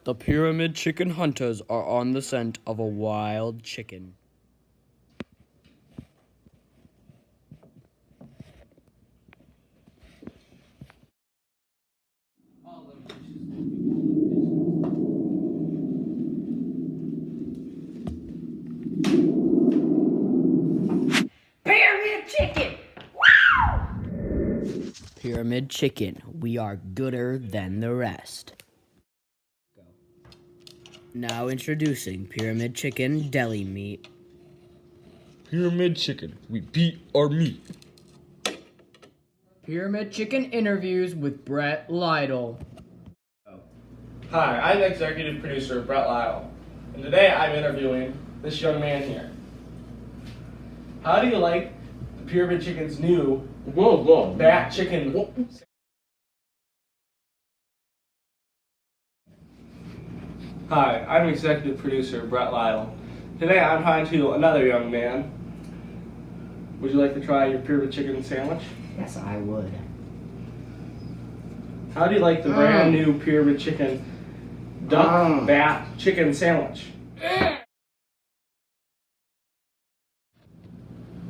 The Pyramid Chicken Hunters are on the scent of a wild chicken. Pyramid chicken! Pyramid Chicken, we are gooder than the rest. Now introducing Pyramid Chicken Deli Meat. Pyramid Chicken, we beat our meat. Pyramid Chicken interviews with Brett Lytle. Hi, I'm executive producer Brett Lyle, and today I'm interviewing this young man here. How do you like the Pyramid Chicken's new Bat Chicken? Hi, I'm executive producer Brett Lyle. Today I'm talking to another young man. Would you like to try your Pyramid Chicken sandwich? Yes, I would. How do you like the brand new Pyramid Chicken Duck Bat Chicken Sandwich?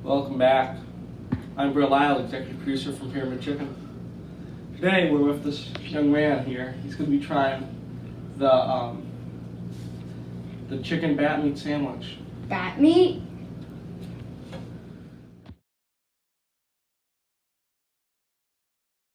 Welcome back. I'm Brett Lyle, executive producer from Pyramid Chicken. Today we're with this young man here. He's going to be trying the chicken bat meat sandwich. Bat meat?